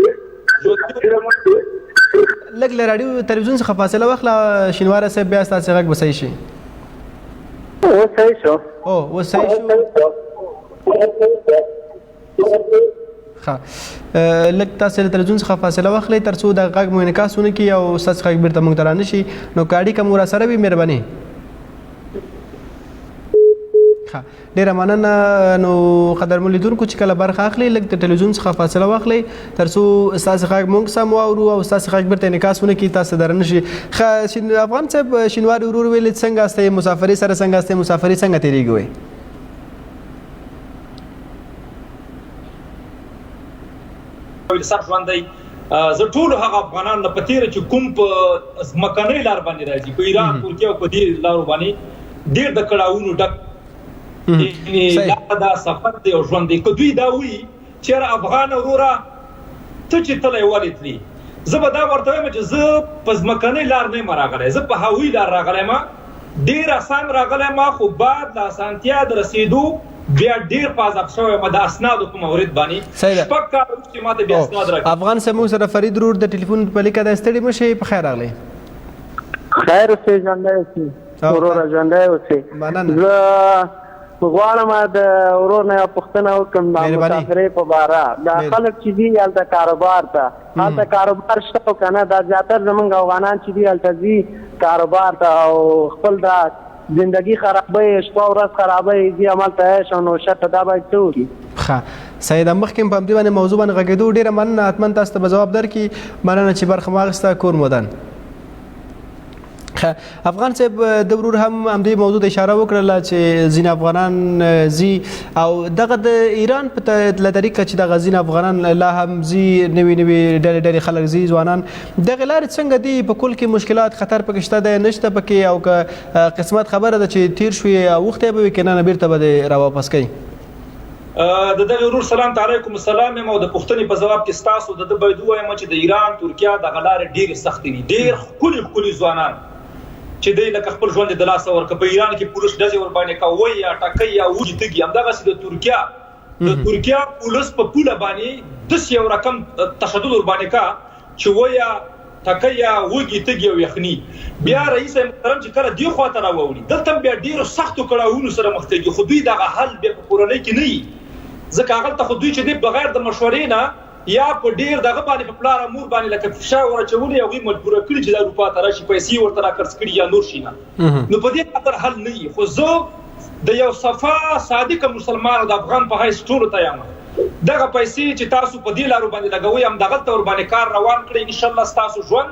لږ له راډیو تلویزیون څخه فاصله واخله شینواره صاحب، بیا ستاسې غږ به صحیح شي. اوس صحیح شو. اوس صحیح شو. ښه لږ تاسې له تلویزیون څخه فاصله واخلئ تر څو د غږ مو انعکاس ونه کړي او ستاسې غږ بېرته موږ ته رانه شي. نو که اړیکه مو راسره وي مهرباني. ډېره مننه. نو قدرمن لیدونکو چې کله برخه اخلئ لږ د تلویزیون څخه فاصله واخلئ تر څو ستاسې غږ موږ سم واورو او ستاسې غږ بېرته انعکاس ونه کړي، تاسې ته رانه شي. ښه افغان صاحب شینواري ورور ویلې څنګه استئ؟ مسافرۍ سره څنګه استئ؟ مسافرۍ څنګه تېرېږي وایي؟ سخت ژوند دی. زه ټولو هغه افغانان نه په تېره چې کوم په ځمکنۍ لار باندې راځي، په ایران، ترکیه او په دې لارو باندې ډېر د کړاوونو ډک یعنې دا سفر دی او ژوند دی. که دوی دا وایي چېرې افغان وروره ته چې تلی ولې تلي، زه به دا ورته وایم چې زه په ځمکنۍ لار نه یم راغلی، زه په هوایي لار راغلی یم. ډېر اسان راغلی یم، خو بعد د اسانتیا د رسېدو بیا ډېر په عذاب شوی یم د اسنادو په مورد باندې. شپږ کاله وروسته ماته بیا اسناد راکړي. افغان صاحب موږ سره فرید ورور د ټلیفون په لیکه دی. ستړي مه شئ، په خیر راغلی. خیر اوسئ، ژوندی اوسئ وروره، ژوندی اوسئ. زه غواړم د ورور نه یوه پوښتنه وکړم د مسافرۍ په باره. دا خلک چې دي هلته کاروبار ته، هلته کاروبار شته او که نه؟ دا زیاتر زمونږ افغانان چې دي هلته ځي کاروبار ته او خپل دا زندګي خرابوي، شپه ورځ خرابوي، ځي هملته عیش او نوشته. دا باید څه وکړي؟ ښه سید، مخکې په همدې باندې موضوع باندې غږېدو. ډېره مننه، حتما تاسو ته به ځواب درکړي. مننه چې برخه مو اخیسته. کور مودان. افغان صاحب د ورور هم همدې موضوع ته اشاره وکړله چې ځینې افغانان ځي او دغه د ایران په طریقه چې دغه ځینې افغانان لا هم ځي، نوي نوي ډلې خلک ځي، ځوانان. دغې لارې څنګه دي؟ په کل کې مشکلات خطر پکې شته دی نشته پکې؟ او که قسمت خبره ده چې تیر شوې وخت به وي که نه بیرته به دې راواپس کوي؟ د دغه ورور سلام علیکم السلام یم او د پوښتنې په ځواب کې ستاسو د ده باید ووایم چې د ایران ترکیه دغه لارې ډېرې سختې دي. ډېر ښکلي ځوانان چې دی لکه خپل ژوند د لاسه ورکړه. په ایران کې پولیس ډزې ورباندې کوي یا ټکوي یا وږي تږي. همدغسې د ترکیه پولیس په پوله باندې داسې یو رقم تشدد ورباندې کا چې وایه ټکوي یا وږي تږي او یخني. بیا رئیس محترم چې کله دې خواته راوړي، دلته بیا ډېرو سختو کړاوونو سره مخ کېږي. خو دوی دغه حل بیا په کورنۍ کې نه وي، ځکه هغلته خو دوی چې دی بغیر د مشورې نه یا په ډېر دغه باندې په پلار مور باندې لکه فشار ورچولي، هغوی مجبوره کړي چې دا اروپا ته راشي، پیسې ورته راکړس کړي یا نور شي نه. نو په دې خاطر حل نه وي. خو زه د یو صفا صادقه مسلمان د افغان په حیث ټولو ته یم، دغه پیسې چې تاسو په دې لارو باندې لګوئ همدغلته ورباندې کار روان کړئ. انشاءالله ستاسو ژوند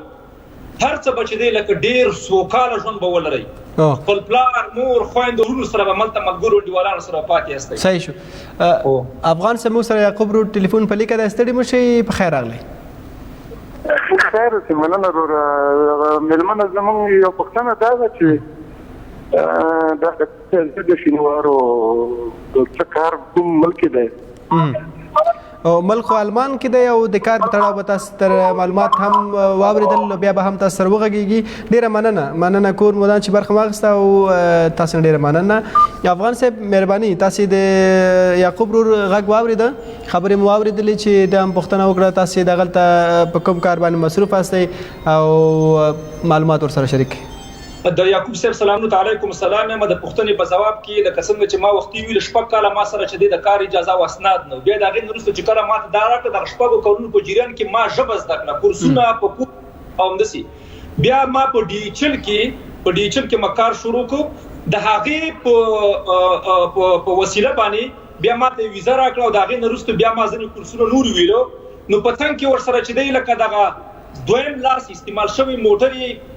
هر څه به چې دی لکه ډېر سوکاله ژوند به ولرئ. خپل پلار مور خویندو ورونو سره به ملته ملګرو انډیوالانو سره پاتې یاستئ. صحیح شو. افغان صاحب موږ سره یعقوب ورور ټلیفون په لیکه دی. ستړي مه شئ، په خیر راغلی. خیر اوسئ، مننه وروره. مېلمنه زموږ یو پوښتنه دا ده چې دا د شینوارو څه کار کوم ملک دی؟ او ملک خو المان کې دی او د کار په تړاو به تاسو تر معلومات هم واورېدل، بیا به هم تاسو سره وغږېږي. ډېره مننه کور مودان چې برخه واخیسته او تاسو نه ډېره مننه. افغان صاحب مهرباني، تاسې د یعقوب ورور غږ واورېده، خبرې مو واورېدلې چې د هم پوښتنه وکړه تاسې دغلته په کوم کار باندې مصروف هستئ او معلومات ورسره شریک کړئ. د یعقوب صاحب سلام علیکم السلام یم. د پوښتنې په ځواب کې لکه څنګه چې ما وختي ویل، شپږ کاله ما سره چې دی د کار اجازه او اسناد نه. بیا د هغې نه وروسته چې کله ماته دا راکړه دغه شپږو کلونو په جریان کې ما ژبه زده کړه، کورسونه په کور او همداسې. بیا ما په ډیچل کې ما کار شروع کړو. د هغې په وسیله باندې بیا ما ته ویزه راکړه او د هغې نه وروسته بیا ما ځینې کورسونه نور ویلو. نو په څنګ کې ورسره چې دی لکه دغه دویم لاس استعمال شوی موټر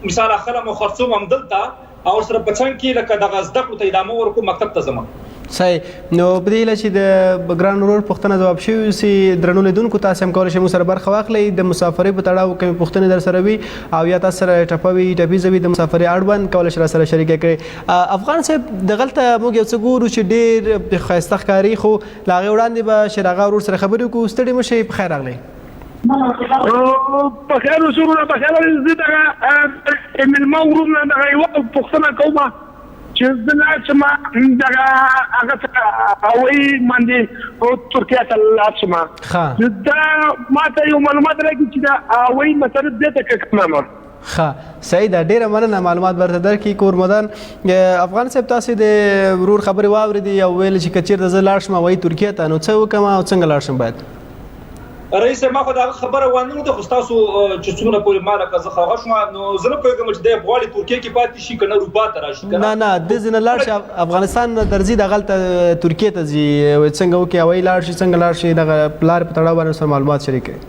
مثال اخلم او خرڅوم همدلته او سره په څنګ کې لکه دغه زده کړو ته ادامه ورکوم، مکتب ته ځم. صحیح. نو په دې هیله چې د ګران ورور پوښتنه ځواب شوي اوسي، درنو لیدونکو تاسو هم کولی شئ موږ سره برخه واخلئ. د مسافرۍ په تړاو کومې پوښتنې در سره وي او یا تاسو سره ټپیزه وي د مسافرۍ اړوند، کولی شئ راسره شریکه کړئ. افغان صاحب دغلته موږ یو څه ګورو چې ډېر ښایسته ښکاري، خو له هغې وړاندې به شیر اغا ورور سره خبرې وکړو. ستړي مه شئ، په خیر راغلی. په خیر اوسئ وروره، په خیر. زه دغه مېلمه ورور نه دغه یوه پوښتنه کوم چې زه لاړ شم دغه هغه څخه هوایي باندې ترکیه ته لاړ شم. دا ماته یو معلومات راکړي چې دا هوایي مصرف دې ته کوم عمر؟ ښه صحیح ده، ډېره مننه معلومات ورته درکړي کور مودان. افغان صاحب تاسې د ورور خبرې واورېدې او ویل چې که چېرته زه لاړ شم هوایي ترکیه ته نو څه وکړم او څنګه لاړ شم باید؟ رئیس ما خو دا خبره وانه ده، خو تاسو چې څومره پورې ما لکه زه خغه شوم نو زه نه پوهېږم چې دی غواړي ترکیه کې پاتې شي که نه اروپا ته راشي. نه دې ځای نه لاړ شي، افغانستان نه درځي دغلته ترکیې ته ځي، څنګه وکړي هوایي لاړ شي، څنګه لاړ شي، دغه پلار په تړاو باندې سره معلومات شریک کړئ.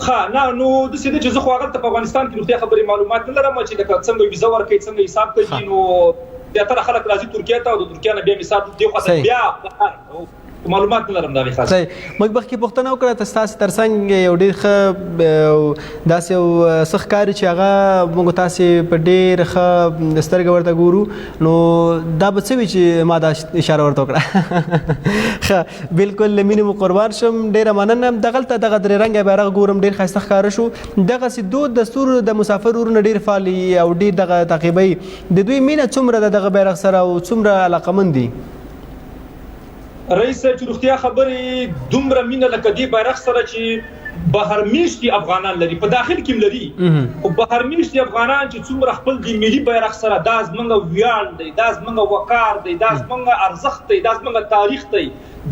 ښه نه نو داسې ده چې زه خو هغلته په افغانستان کې روغتیا خبرې معلومات نه لرم چې لکه څنګه ویزه ورکوي، څنګه حساب کوي. نو زیاتره خلک راځي ترکیه ته او د ترکیه نه بیا مثال دې خواته بیا معلومات نه لرم دا غي خاص. صحیح. موږ مخکې پوښتنه وکړه تاسو ترڅنګ یو ډېر ښه داسې یو څه ښکاري چې هغه موږ تاسې په ډېر ښه سترګه ورته ګورو نو دا به څه وي چې ما دا اشاره ورته وکړه. ښه بلکل له مینې مو قربان شم. ډېره مننه. دغلته دغه درې رنګه بیرغ ګورم ډېر ښایسته ښکاره شو. دغسې دود دستور د مسافر ورونه ډېر فعال او ډېر دغه تعقیبوي. د دوی مینه څومره ده دغه بیرغ سره او څومره علاقمند دي؟ رئیس صاحب چې رښتیا خبرې دومره مینه لکه دې بیرغ سره چې بهر میشتي افغانان لري په داخل کې لري او بهر میشتي افغانان چې څومره خپل د ملي بیرغ سره دا زمونږ ویاړ دی دا زمونږ وقار دی دا زمونږ ارزښت دی دا زمونږ تاریخ دی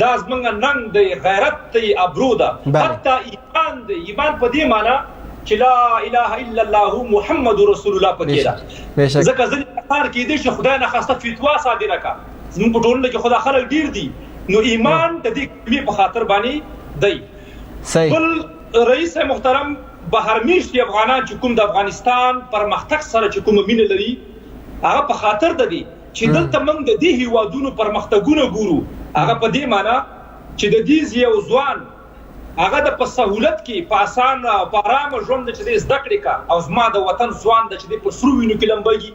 دا زمونږ ننګ دی غیرت دی ابرو ده حتی ایمان دی ایمان په دې معنی چې لا اله الا الله محمد رسول الله پکې ده ځکه ځینې کار کېدی چې خدای نه خواسته فتوا صادره کا زموږ په ټولنه کې خدا خلک ډیر دي نو ایمان د دې کلمې په خاطر باندې دی. صحیح. بل رئیس محترم بهر میشتي افغانان چې کوم د افغانستان پرمختګ سره چې کوم مینه لري هغه په خاطر د دې چې دلته موږ د دې هیوادونو پرمختګونه ګورو هغه په دې معنی چې د دې یو ځوان هغه د په سہولت کې په آسان په آرام ژوند چې زده کړې کا او زما د وطن ځوان د چې په سرو وینو کې لمبېږي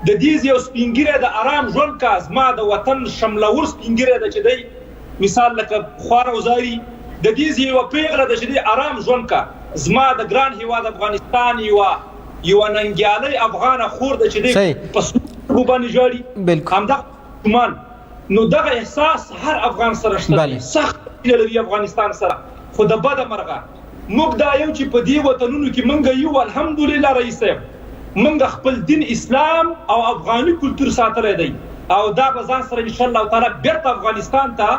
د دې یو سپینګیره د آرام ژوند کا زما د وطن شملور سپینګیره د چې دی مثال لکه خوار اوزاري د دې یو پیغله د چې دی آرام ژوند کا زما د ګران هیواد افغانستان یو ننګیالي افغان خور د چې دی په سرو باندې جوړي همدا ګمان نو دغه احساس هر افغان سره شته سخت لري افغانستان سره خو د بده مرغه موږ دا یو چې په دې وطنونو کې موږ یو الحمدلله رئیس صاحب موږ خپل دین اسلام او افغاني کلتور ساتلی دی او دا به ځان سره ان شاء الله تعالی بیرته افغانستان ته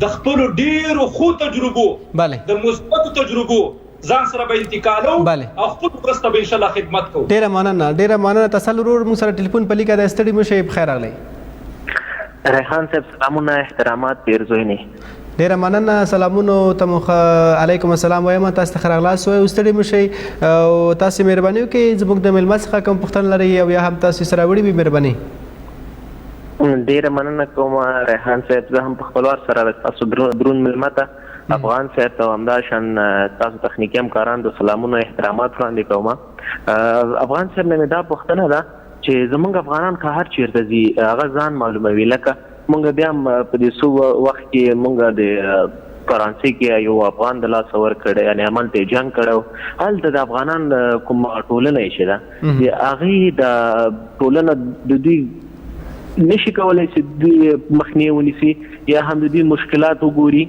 د خپلو ډېرو ښو تجربو د مثبتو تجربو ځان سره به انتقالو او خپل مرسته به ان شاء الله خدمت کوو. ډېره مننه. تسل ورور موږ سره ټلیفون په لیکه د ستړي مه شئ بخیر راغلی. ریحان صاحب سلامونه احترامات پیرزوینې. ډېره مننه. سلامونو ته مو علیکم السلام وایم. تاسو ته ښه راغلاست وایو ستړي مه شئ او تاسې مهرباني وکړئ زموږ د میلمه څخه کوم پوښتنه لرئ او یا هم تاسو سره وړي وي مهرباني. ډېره مننه کوم ریحان صاحب. زه هم په خپل وار سره تاسو درون میلمه ته افغان صاحب ته همداشان تاسو تخنیکي همکاران د سلامونو احترامات وړاندې کوم. افغان صاحب نه مې دا پوښتنه ده چې زموږ افغانان که هر چېرته ځي هغه ځان معلوموي لکه مونږ بیا په دې څو وخت کې مونږ د فرانسې کې یو افغان د لاسه ورکړی یعنې همالته یې جنګ کړی هلته د افغانان کوم ټولنه یې چې ده د هغې د ټولنه د دوی نشي کولی چې دوی مخنیوی ونیسي یا هم د دوی مشکلات وګوري.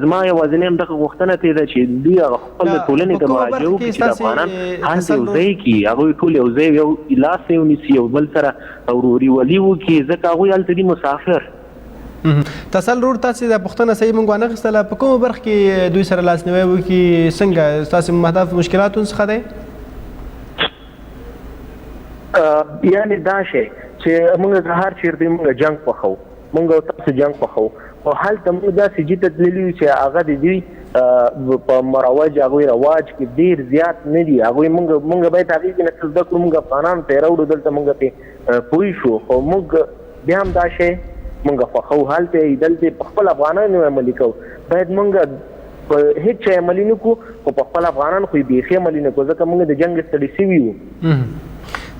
زما یوازینی همدغه غوښتنه ترې ده چې دوی هغه خپل ټولنې ته مراجعه وکړي چې د افغانان هلته یو ځای کړي هغوی ټول یو ځای یو لاس یې ونیسي یو بل سره ورورولي وکړي ځکه هغوی هلته دي مسافر. تسل ورور تاسې دا پوښتنه صحیح موږ وانخیستله په کومه برخه کې دوی سره لاسنیوی وکړي څنګه ستاسې مهدف مشکلاتو څخه دی؟ یعنې دا شی چې موږ هر چېرته موږ جنګ خوښوو موږ تاسو جنګ خوښوو او هلته موږ داسې جي ته تللي یو چې هغه د دوی په مروج هغوی رواج کې ډېر زیات نه دي هغوی موږ باید هغې کې نه څه زده کړو موږ افغانانو ته یې راوړو دلته موږ پرې پوه شو خو موږ بیا هم دا شی موږ خوښوو هلته یې دلته په خپل افغانانو عملي کوو باید موږ په هېڅ شی عملي نه کړو خو په خپل افغانانو خو یې بیخي عملي نه کړو ځکه موږ د جنګ ستړي سوي وو.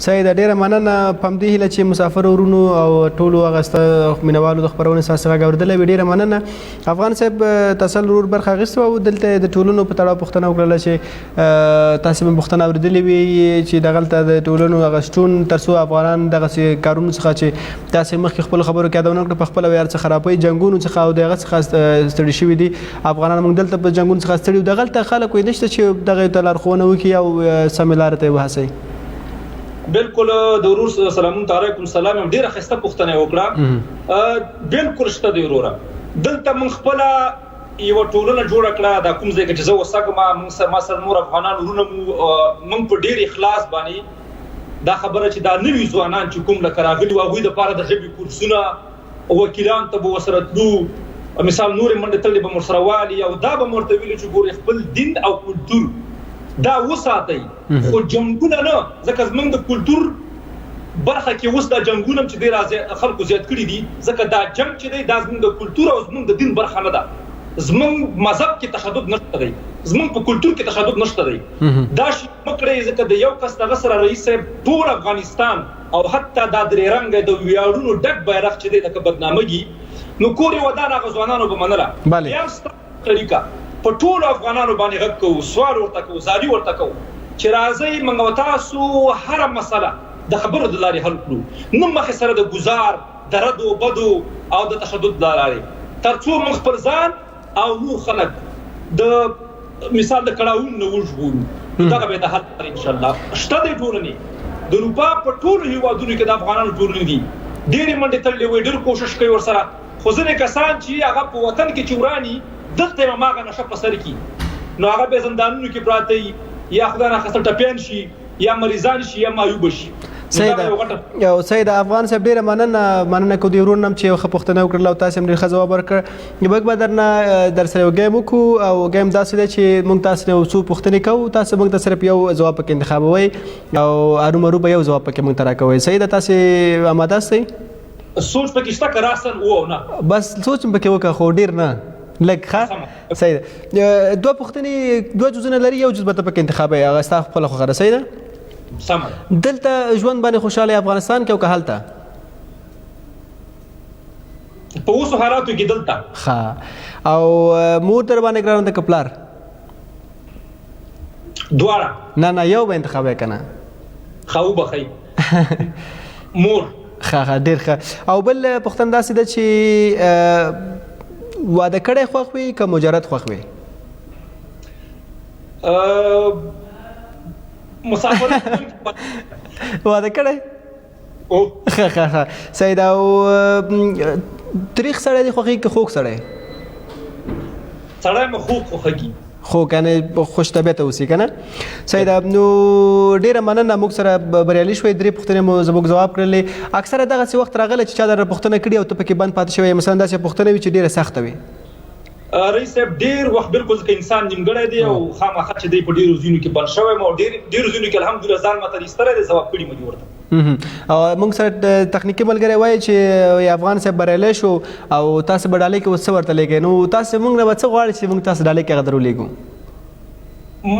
صحیح ده. ډېره مننه. په همدې هیله چې مسافر ورونو او ټولو هغه مینوالو د خپرونې ستاسو غږ اورېدلی وي. ډېره مننه. افغان صاحب تسل ورور برخه اخیستې وه او دلته د ټولنو په تړاو پوښتنه وکړله چې تاسې به پوښتنه اورېدلې وي چې دغلته د ټولنو هغه شتون تر څو افغانان دغسې کارونو څخه چې تاسې مخکې خپلو خبرو کې یادونه وکړه په خپله ویاړ څخه راپوي جنګونو څخه او د هغه څخه ستړي شوي دي افغانان موږ دلته په جنګونو څخه ستړي وو دغلته خلک وایي نشته چې دغې ته لارښوونه وکړي او سمې لارې ته یې وهڅوي. بالکل د ورور سلامون علیکم سلام هم ډیره ښایسته پوښتنه وکړه. بالکل شته دی وروره دلته موږ خپله یوه ټولنه جوړه کړه دا کوم ځای کې چې زه اوسېږم ما سره نور افغانان وروڼه موږ په ډېر اخلاص باندې دا خبره چې دا نوي ځوانان چې کوم لکه راغلي وو هغوی دپاره د ژبې کورسونه وکیلانو ته به ورسره تلو مثال نورې منډې تللې به ورسره والي او دا به مو ورته ویلي چې ګورئ خپل دین او کلتور دا وساتئ خو جنګونه نه ځکه زموږ د کلتور برخه کې اوس د جنگونو چې ډیر خلکو زیات کړی دي ځکه دا جنگ چې دی دا زموږ د کلتور او زموږ د دین برخه نه ده. زموږ مذهب کې تشدد نشته دی، زموږ په کلتور کې تشدد نشته دی. دا شی مکړی ځکه د یو کس دغه سره رئیس ټول افغانستان او حتی دا درې رنګه د ویاړونو ډک بیرغ چې دی د بدنامګي نو کورې ودانه غزوانانو به منله. بیا طریقه په ټول افغانانو باندې غږ کوو، سوال ورته کوو، زاری ورته کوو چې راځئ موږ تاسو هر مسله د خبرو د لارې حل کړو، نه مخې سره د ګزار د ردو بدو او د تشدد د لارې، تر څو موږ خپل ځان او نور خلک د مثال د کړاوونو نه وژغورو. دغه به د حل لپاره انشاءالله شته دی. ټولنې د اروپا په ټولو هېوادونو کې د افغانانو ټولنې دي، ډېرې منډې تللې وي، ډېر کوشش کوي ورسره، خو ځینې کسان چې هغه په وطن کې چې وراني دلته یې هماغه نشه په سر کړي نو هغه به زندانونو کې پراته وي، یا خدای ناخواسته ټپیان شي، یا مریضان شي، یا معیوبه شي. سید افغان صاحب ډیره مننه کو دی ورونم چې یو ښه پوښتنه وکړله او تاسو هم ډېر ښه ځواب ورکړ. موږ به در سره یو ګیم وکړو او ګیم داسې دی چې موږ تاسو نه یو څو پوښتنې کوو، تاسو موږ ته صرف یو ځواب پکې انتخابوئ او ارومرو به یو ځواب پکې موږ ته راکوئ. سید تاسو آماده یاستئ؟ سوچ پکې شته که راسن و او نه؟ بس سوچ م پکې وکړه خو ډېر نه، لږ. ښه صحیح ده. دوه پوښتنې دوه جزونه لري، یو جز به ته پکې انتخابوئ، هغه ستا خپله خوښه ده. صحیح ده؟ دلته ژوند باندې خوشاله افغانستان کې او که هلته؟ په اوسو حالاتو کې دلته. ښه. او مور در باندې ګرانه ده که پلار؟ دواړه. نه یو به انتخابوئ که نه؟ ښه وبخئ مور. ښه ډېر ښه. او بل پوښتنه داسې ده چې واده کړی خوښ وي که مجرد خوښ وي؟ مسافر واده کړی؟ ښه. سید او تریخ سړی دی خوښېږي که خوږ سړی؟ سړی مې خوږ خوښېږي. خو کنه خوش طبیعته اوسي کنه. سید نو ډیره مننه، موږ سره بریالي شوي، درې پوښتنې مو زموږ ځواب کړلې. اکثره دغسې وخت راغلی چې چا در پوښتنه کړي او ته پکې بند پاتې شوی، مثلا داسې پوښتنه وي چې ډیره سخته وي. رئیس صاحب ډیر وخت بالکل ځکه انسان نیمګړی دی او خامخا چې دی په ډیرو ځینو کې بند شوی م او ډیرو ځینو کې الحمدلله ځان ماته ایستلی دی، ځواب کړي مو دي ورته. او موږ سره تخنیکي ملګری وایي چې افغان صاحب بریالی شو او تاسو به ډالۍ کې اوس څه ورته لیږئ، نو تاسو موږ نه به څه غواړئ چې موږ تاسو ډالۍ کې هغه در ولېږو؟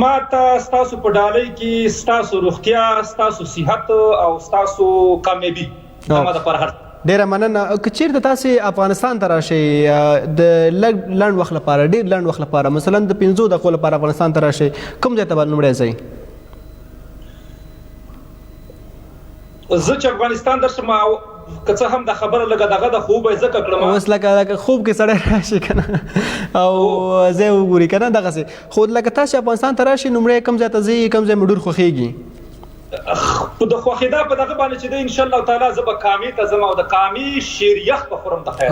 ما ته ستاسو په ډالۍ کې ستاسو روغتیا، ستاسو صحت او ستاسو کامیابي زما دپاره هر ډیره مننه. که چیرته تاسې افغانستان ته راشئ د لنډ وخت لپاره، ډېر لنډ وخت لپاره، مثلا د 5 دقیقو لپاره افغانستان ته راشئ، کوم ځای ته به لومړی ځئ؟ زه چې افغانستان درشم که څه هم دا خبره لږه دغه ده خو به یې ځکه کړم اوس لکه خوب کې سړی راشي که نه او ځای وګوري که نه دغسې. خو لکه تاسې افغانستان ته راشي لومړی کوم ځای ته ځئ، کوم ځای مو ډېر خوښېږي؟ د خوښېدا په دغه باندې چې دی انشاءالله تعالی زه به کامې ته ځم او د کامې شیریخ به خورم. د خیر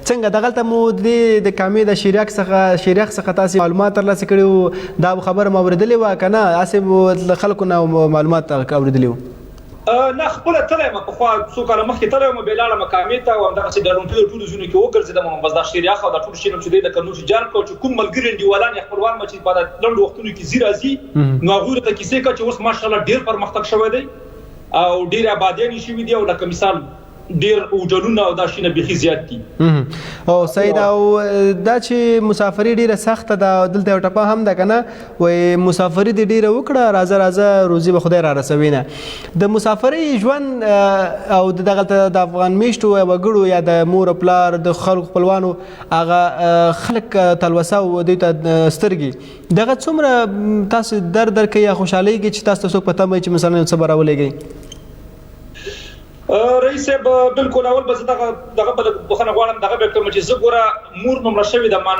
څنګه دغلته مو د کامې د شیریخ څخه تاسې معلومات ترلاسه کړي وو؟ دا خبره مو اورېدلې وه که نه هسې له خلکو نه معلومات اورېدلي وو؟ نه خپله تللی یم، پخوا څو کاله مخکې تللی یم، بیا لاړم کامې ته او همدغسې ډرونټي د ټولو ځینو کې وګرځېدم او بس دا شیریخ او دا ټول شی چې دی لکه نور جان کړو چې کوم ملګري انډیوالان یا خپلوان مو چې په لنډو وختونو کې ځي راځي نو هغوی راته کیسې کوه چې اوس ماشاءالله ډېر پرمختګ شوی دی او ډېرې آبادیانې شوي دي او لکه مثال ډېر هوټلونه او دا شیونه بیخي زیات دي. او سید او دا چې مسافري ډېره سخته ده، دلته یو ټپه هم ده که نه، وایي مسافري دې ډېره وکړه راځه روزي به خدای را رسوي نه. د مسافرۍ ژوند او دغلته د افغان میشتو وګړو یا د مور او پلار د خلکو خپلوانو هغه خلک تلوسه او دوی ته سترګې دغه څومره تاسو درد درکوي یا خوشحالېږي چې تاسو ته څوک په تمه وي چې مثلا څه به راولېږئ؟ رئیس صاحب بالکل اول به زه دغه بخښنه غواړم دغه به کوم چې زه ګوره مور مې مړه شوې ده ما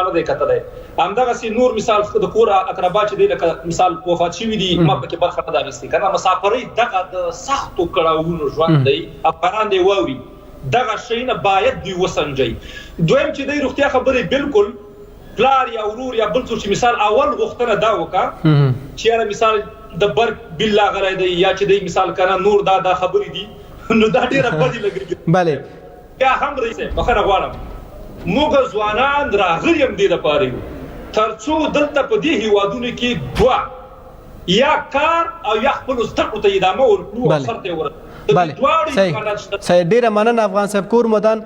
نه ده کتلی همدغسې نور مثال د کور اقربا چې دی لکه مثال وفات شوي دي ما پکې برخه نه ده اخیستې که نه. مسافرۍ دغه د سختو کړاوونو ژوند دی، افغانان دی واوري دغه شیونه باید دوی وسنجئ. دویم چې دی روغتیا خبرې بالکل پلار یا ورور یا بل څوک چې مثال اول غوښتنه دا وکړه چې یاره مثال د برق بل لاغلی دی یا چې دی مثال کنه نور دا خبرې دي نو دا ډېره بدې لګېږي. بله بیا هم رئیس صاحب بخښنه غواړم موږ ځوانان راغلي هم دې لپاره یو تر څو دلته په دې هېوادونو کې دوه یا کار او یا خپل زده کړو ته ادامه ورکړو او سر ته ورسو. صحیح ډیره مننه افغان صاحب کور مدان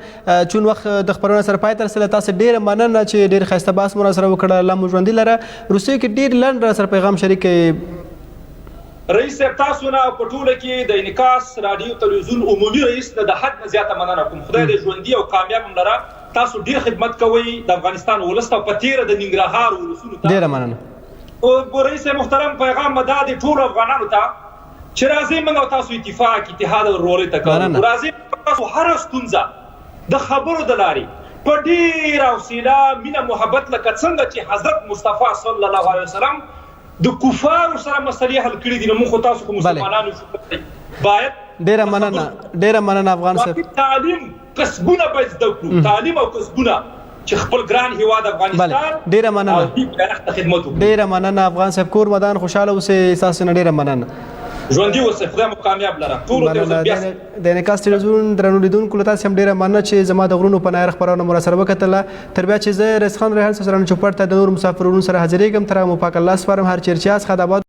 چون وخت د خبرونه سره پای ته رسېدلی تاسو ډیره مننه چې ډېر ښایسته بحث مو راسره وکړه. الله مو ژوندي لره. روسیې کې ډېر لنډ راسره پیغام شریک کړئ. رئیس صاحب تاسو نه په ټوله کې د انعکاس راډیو تلویزون عمومي رئیس نه د حد نه زیاته مننه کوم. خدای دې ژوندي او کامیاب هم لره. تاسو ډېر خدمت کوئ د افغانستان ولس ته په تېره د ننګرهار ولسونو ته. ډیره مننه. رئیس محترم پیغام مې دا دی ټولو افغانانو ته چې راځئ موږ او تاسو اتفاق اتحاد او ورورۍ ته کوو. راځئ تاسو هره ستونزه د خبرو د لارې په ډېره حوصله مینه محبت لکه څنګه چې حضرت مصطفی صلی الله علیه وسلم د کفارو سره مسلې حل کړي دي، نو موږ تاسو خو مسلمانانو باید ډیره مننه افغان صاحب. تعلیم کسبونه باید زده کړو، تعلیم او کسبونه چې خپل ګران هیواد افغانستان. ډیره مننه افغان صاحب کور مدان خوشاله اوسئ. تاسو نه ډیره مننه. ژوندي اوسئ. خدای مو کامیاب لره. د انعکاس تلویزون درنو لیدونکو له تاسو هم ډیره مننه چې زما د غرونو پناه خبرونه مو راسره وکتله. تر بیا چې زه رئیس خان ریحان سره چوپړ ته د نور مسافرونو سره حاضرېږم. تر مو پاک الله سپارم. هر چیرې چې یاست خداباد.